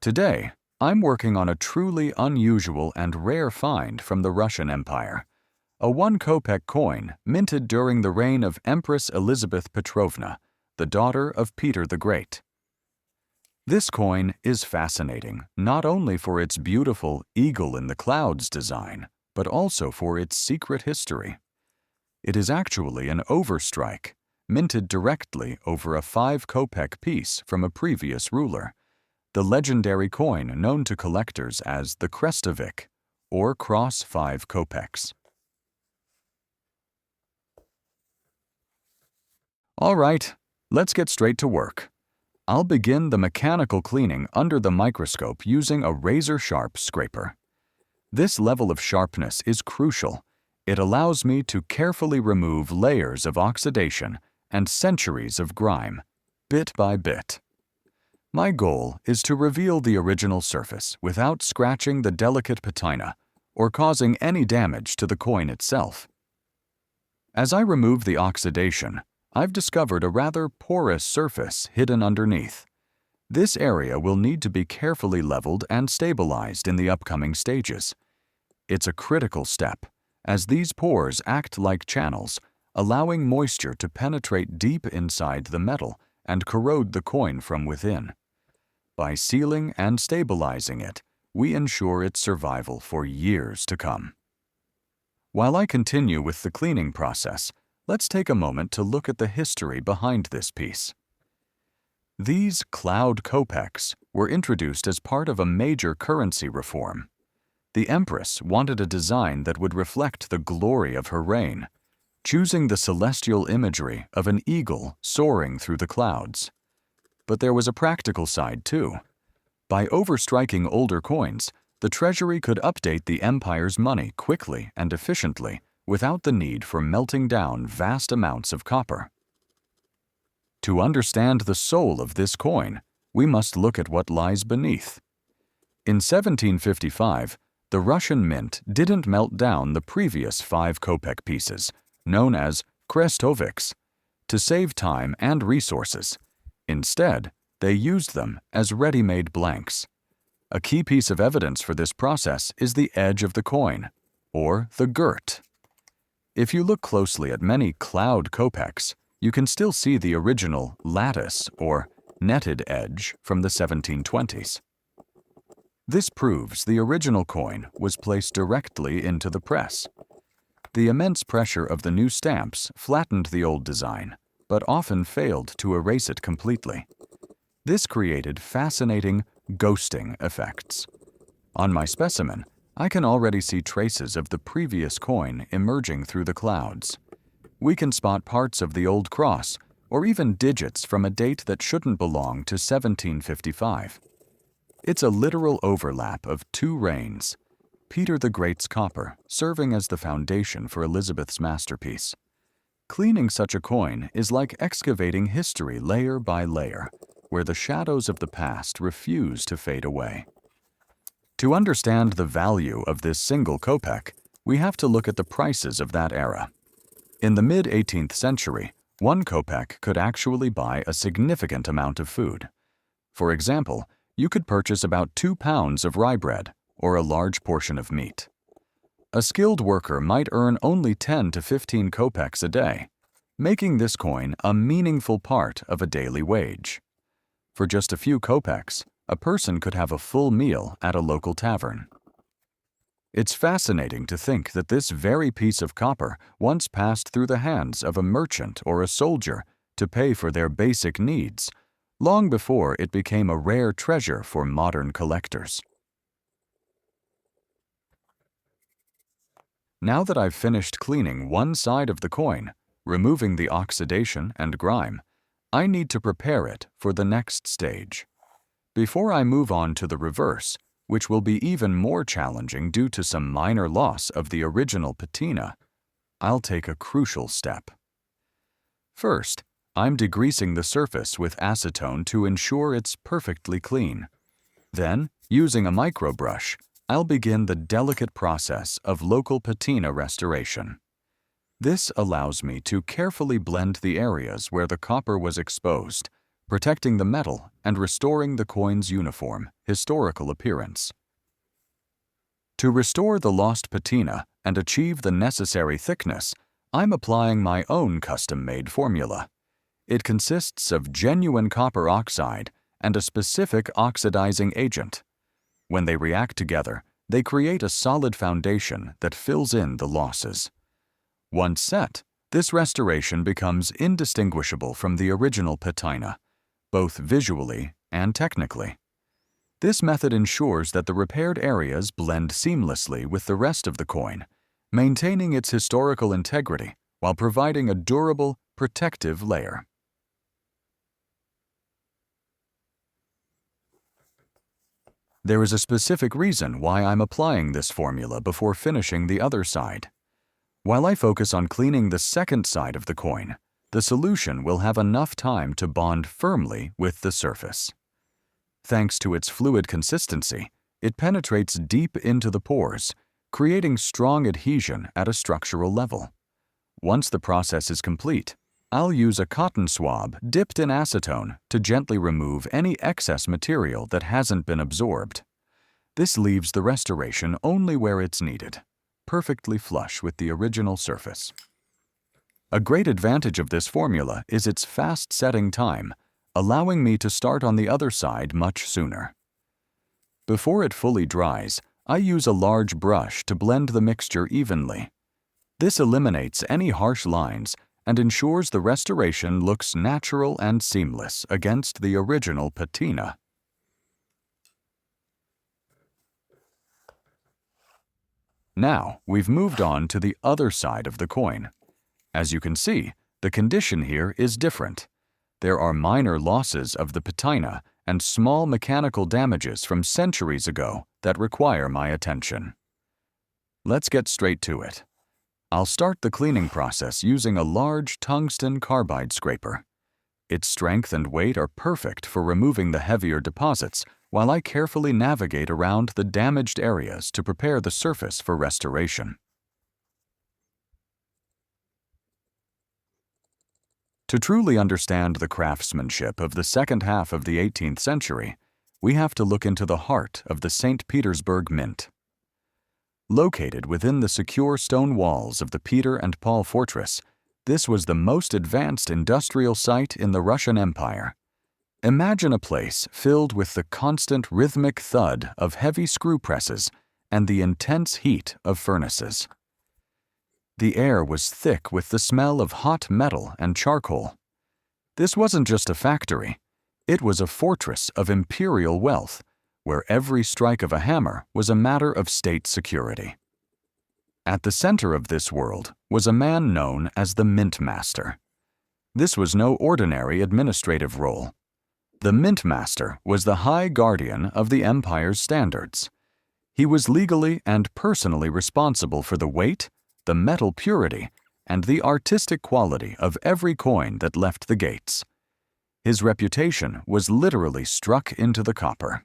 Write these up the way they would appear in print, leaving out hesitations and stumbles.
Today, I'm working on a truly unusual and rare find from the Russian Empire, a 1 kopeck coin minted during the reign of Empress Elizabeth Petrovna, the daughter of Peter the Great. This coin is fascinating not only for its beautiful eagle in the clouds design, but also for its secret history. It is actually an overstrike, minted directly over a 5 kopeck piece from a previous ruler, the legendary coin known to collectors as the Krestovik, or cross 5 kopecks. All right, let's get straight to work. I'll begin the mechanical cleaning under the microscope using a razor-sharp scraper. This level of sharpness is crucial. It allows me to carefully remove layers of oxidation and centuries of grime, bit by bit. My goal is to reveal the original surface without scratching the delicate patina or causing any damage to the coin itself. As I remove the oxidation, I've discovered a rather porous surface hidden underneath. This area will need to be carefully leveled and stabilized in the upcoming stages. It's a critical step, as these pores act like channels, allowing moisture to penetrate deep inside the metal and corrode the coin from within. By sealing and stabilizing it, we ensure its survival for years to come. While I continue with the cleaning process, let's take a moment to look at the history behind this piece. These cloud kopecks were introduced as part of a major currency reform. The Empress wanted a design that would reflect the glory of her reign, choosing the celestial imagery of an eagle soaring through the clouds. But there was a practical side too. By overstriking older coins, the treasury could update the empire's money quickly and efficiently without the need for melting down vast amounts of copper. To understand the soul of this coin, we must look at what lies beneath. In 1755, the Russian mint didn't melt down the previous 5 kopeck pieces, known as krestoviks, to save time and resources. Instead, they used them as ready-made blanks. A key piece of evidence for this process is the edge of the coin, or the girt. If you look closely at many cloud kopecks, you can still see the original lattice or netted edge from the 1720s. This proves the original coin was placed directly into the press. The immense pressure of the new stamps flattened the old design, but often failed to erase it completely. This created fascinating ghosting effects. On my specimen, I can already see traces of the previous coin emerging through the clouds. We can spot parts of the old cross, or even digits from a date that shouldn't belong to 1755. It's a literal overlap of two reigns, Peter the Great's copper serving as the foundation for Elizabeth's masterpiece. Cleaning such a coin is like excavating history layer by layer, where the shadows of the past refuse to fade away. To understand the value of this single kopeck, we have to look at the prices of that era. In the mid-18th century, 1 kopeck could actually buy a significant amount of food. For example, you could purchase about 2 pounds of rye bread or a large portion of meat. A skilled worker might earn only 10 to 15 kopecks a day, making this coin a meaningful part of a daily wage. For just a few kopecks, a person could have a full meal at a local tavern. It's fascinating to think that this very piece of copper once passed through the hands of a merchant or a soldier to pay for their basic needs, long before it became a rare treasure for modern collectors. Now that I've finished cleaning one side of the coin, removing the oxidation and grime, I need to prepare it for the next stage. Before I move on to the reverse, which will be even more challenging due to some minor loss of the original patina, I'll take a crucial step. First, I'm degreasing the surface with acetone to ensure it's perfectly clean. Then, using a microbrush, I'll begin the delicate process of local patina restoration. This allows me to carefully blend the areas where the copper was exposed, protecting the metal and restoring the coin's uniform, historical appearance. To restore the lost patina and achieve the necessary thickness, I'm applying my own custom-made formula. It consists of genuine copper oxide and a specific oxidizing agent. When they react together, they create a solid foundation that fills in the losses. Once set, this restoration becomes indistinguishable from the original patina, both visually and technically. This method ensures that the repaired areas blend seamlessly with the rest of the coin, maintaining its historical integrity while providing a durable, protective layer. There is a specific reason why I'm applying this formula before finishing the other side. While I focus on cleaning the second side of the coin, the solution will have enough time to bond firmly with the surface. Thanks to its fluid consistency, it penetrates deep into the pores, creating strong adhesion at a structural level. Once the process is complete, I'll use a cotton swab dipped in acetone to gently remove any excess material that hasn't been absorbed. This leaves the restoration only where it's needed, perfectly flush with the original surface. A great advantage of this formula is its fast setting time, allowing me to start on the other side much sooner. Before it fully dries, I use a large brush to blend the mixture evenly. This eliminates any harsh lines and ensures the restoration looks natural and seamless against the original patina. Now, we've moved on to the other side of the coin. As you can see, the condition here is different. There are minor losses of the patina and small mechanical damages from centuries ago that require my attention. Let's get straight to it. I'll start the cleaning process using a large tungsten carbide scraper. Its strength and weight are perfect for removing the heavier deposits, while I carefully navigate around the damaged areas to prepare the surface for restoration. To truly understand the craftsmanship of the second half of the 18th century, we have to look into the heart of the St. Petersburg Mint. Located within the secure stone walls of the Peter and Paul Fortress, this was the most advanced industrial site in the Russian Empire. Imagine a place filled with the constant rhythmic thud of heavy screw presses and the intense heat of furnaces. The air was thick with the smell of hot metal and charcoal. This wasn't just a factory, it was a fortress of imperial wealth, where every strike of a hammer was a matter of state security. At the center of this world was a man known as the Mint Master. This was no ordinary administrative role. The Mint Master was the high guardian of the empire's standards. He was legally and personally responsible for the weight, the metal purity, and the artistic quality of every coin that left the gates. His reputation was literally struck into the copper.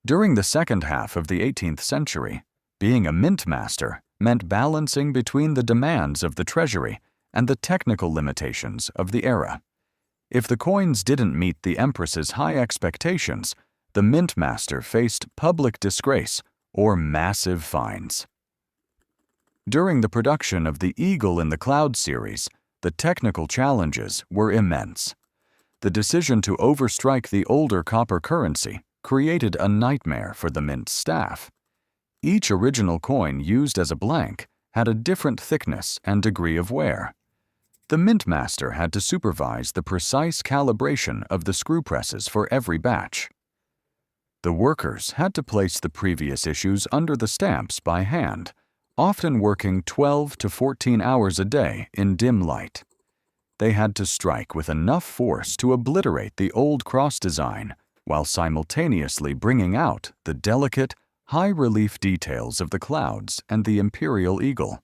During the second half of the 18th century, being a mint master meant balancing between the demands of the treasury and the technical limitations of the era. If the coins didn't meet the empress's high expectations, the mint master faced public disgrace or massive fines. During the production of the Eagle in the Cloud series, the technical challenges were immense. The decision to overstrike the older copper currency created a nightmare for the mint staff. Each original coin used as a blank had a different thickness and degree of wear. The mint master had to supervise the precise calibration of the screw presses for every batch. The workers had to place the previous issues under the stamps by hand, often working 12 to 14 hours a day in dim light. They had to strike with enough force to obliterate the old cross design, while simultaneously bringing out the delicate, high-relief details of the clouds and the imperial eagle.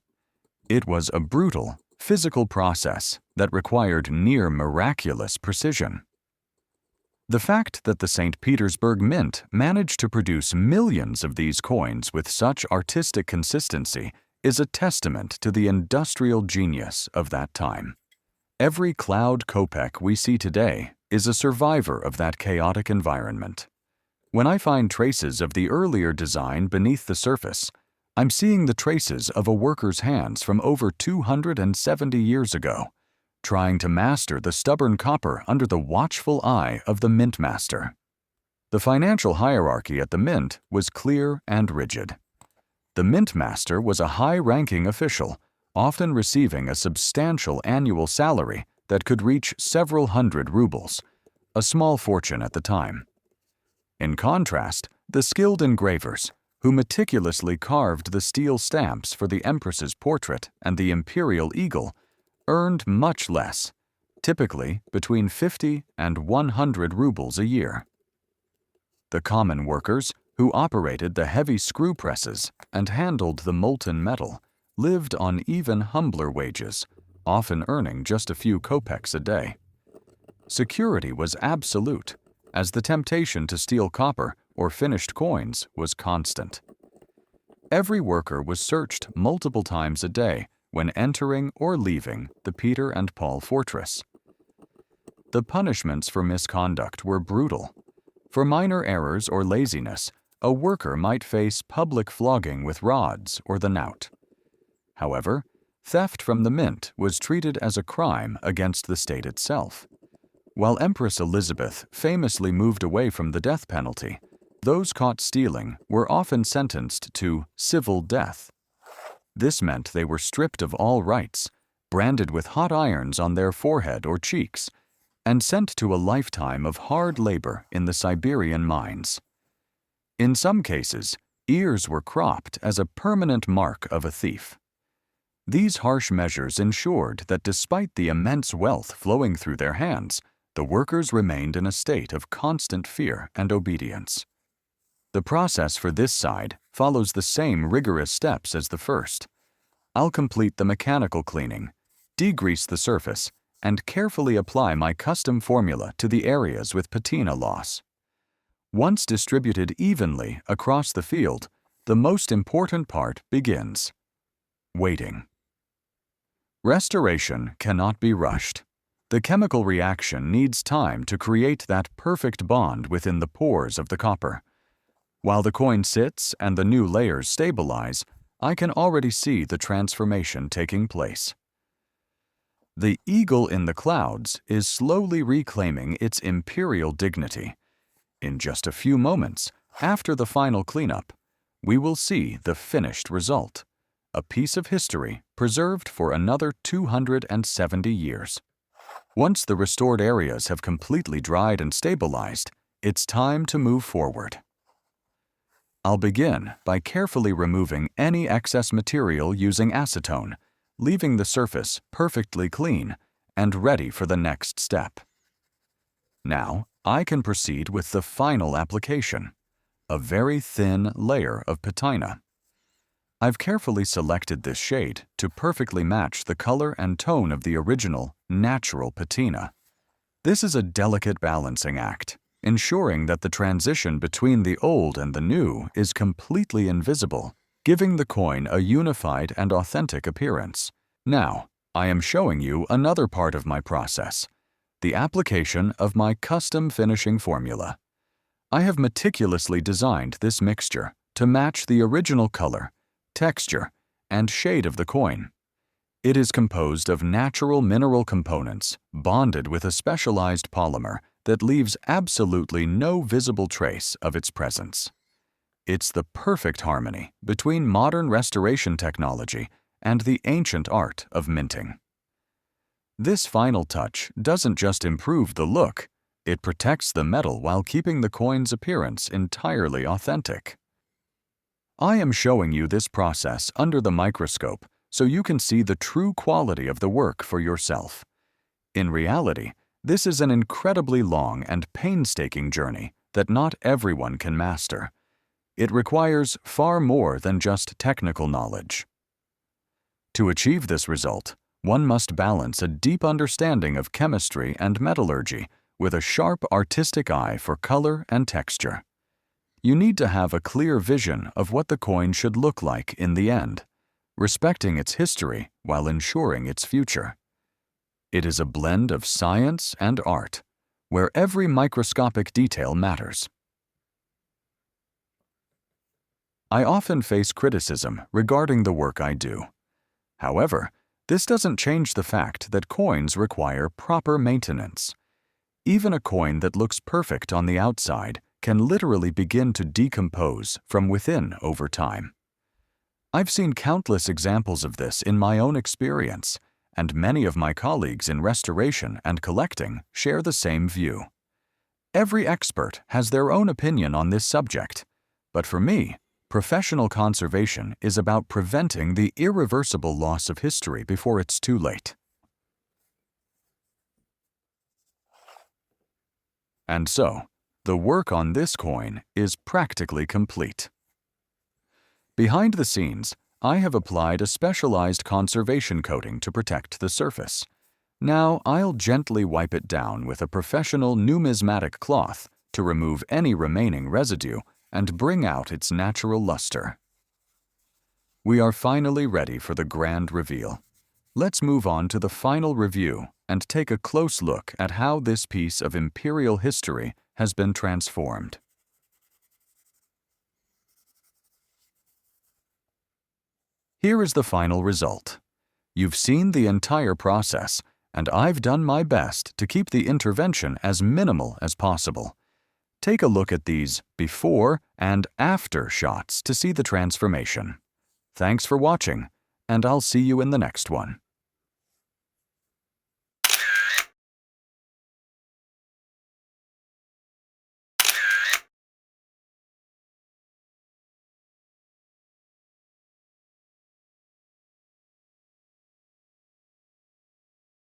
It was a brutal, physical process that required near miraculous precision. The fact that the St. Petersburg Mint managed to produce millions of these coins with such artistic consistency is a testament to the industrial genius of that time. Every cloud kopeck we see today is a survivor of that chaotic environment. When I find traces of the earlier design beneath the surface, I'm seeing the traces of a worker's hands from over 270 years ago, trying to master the stubborn copper under the watchful eye of the mint master. The financial hierarchy at the mint was clear and rigid. The mint master was a high-ranking official, often receiving a substantial annual salary that could reach several hundred rubles, a small fortune at the time. In contrast, the skilled engravers, who meticulously carved the steel stamps for the Empress's portrait and the Imperial eagle, earned much less, typically between 50 and 100 rubles a year. The common workers, who operated the heavy screw presses and handled the molten metal, lived on even humbler wages, often earning just a few kopecks a day. Security was absolute, as the temptation to steal copper or finished coins was constant. Every worker was searched multiple times a day when entering or leaving the Peter and Paul fortress. The punishments for misconduct were brutal. For minor errors or laziness, a worker might face public flogging with rods or the knout. However, theft from the mint was treated as a crime against the state itself. While Empress Elizabeth famously moved away from the death penalty, those caught stealing were often sentenced to civil death. This meant they were stripped of all rights, branded with hot irons on their forehead or cheeks, and sent to a lifetime of hard labor in the Siberian mines. In some cases, ears were cropped as a permanent mark of a thief. These harsh measures ensured that despite the immense wealth flowing through their hands, the workers remained in a state of constant fear and obedience. The process for this side follows the same rigorous steps as the first. I'll complete the mechanical cleaning, degrease the surface, and carefully apply my custom formula to the areas with patina loss. Once distributed evenly across the field, the most important part begins: waiting. Restoration cannot be rushed. The chemical reaction needs time to create that perfect bond within the pores of the copper. While the coin sits and the new layers stabilize, I can already see the transformation taking place. The eagle in the clouds is slowly reclaiming its imperial dignity. In just a few moments, after the final cleanup, we will see the finished result, a piece of history preserved for another 270 years. Once the restored areas have completely dried and stabilized, it's time to move forward. I'll begin by carefully removing any excess material using acetone, leaving the surface perfectly clean and ready for the next step. Now, I can proceed with the final application, a very thin layer of patina. I've carefully selected this shade to perfectly match the color and tone of the original, natural patina. This is a delicate balancing act, ensuring that the transition between the old and the new is completely invisible, giving the coin a unified and authentic appearance. Now, I am showing you another part of my process, the application of my custom finishing formula. I have meticulously designed this mixture to match the original color, texture, and shade of the coin. It is composed of natural mineral components bonded with a specialized polymer that leaves absolutely no visible trace of its presence. It's the perfect harmony between modern restoration technology and the ancient art of minting. This final touch doesn't just improve the look, it protects the metal while keeping the coin's appearance entirely authentic. I am showing you this process under the microscope so you can see the true quality of the work for yourself. In reality, this is an incredibly long and painstaking journey that not everyone can master. It requires far more than just technical knowledge. To achieve this result, one must balance a deep understanding of chemistry and metallurgy with a sharp artistic eye for color and texture. You need to have a clear vision of what the coin should look like in the end, respecting its history while ensuring its future. It is a blend of science and art, where every microscopic detail matters. I often face criticism regarding the work I do. However, this doesn't change the fact that coins require proper maintenance. Even a coin that looks perfect on the outside can literally begin to decompose from within over time. I've seen countless examples of this in my own experience, and many of my colleagues in restoration and collecting share the same view. Every expert has their own opinion on this subject, but for me, professional conservation is about preventing the irreversible loss of history before it's too late. And so, the work on this coin is practically complete. Behind the scenes, I have applied a specialized conservation coating to protect the surface. Now I'll gently wipe it down with a professional numismatic cloth to remove any remaining residue and bring out its natural luster. We are finally ready for the grand reveal. Let's move on to the final review and take a close look at how this piece of Imperial history has been transformed. Here is the final result. You've seen the entire process, and I've done my best to keep the intervention as minimal as possible. Take a look at these before and after shots to see the transformation. Thanks for watching, and I'll see you in the next one.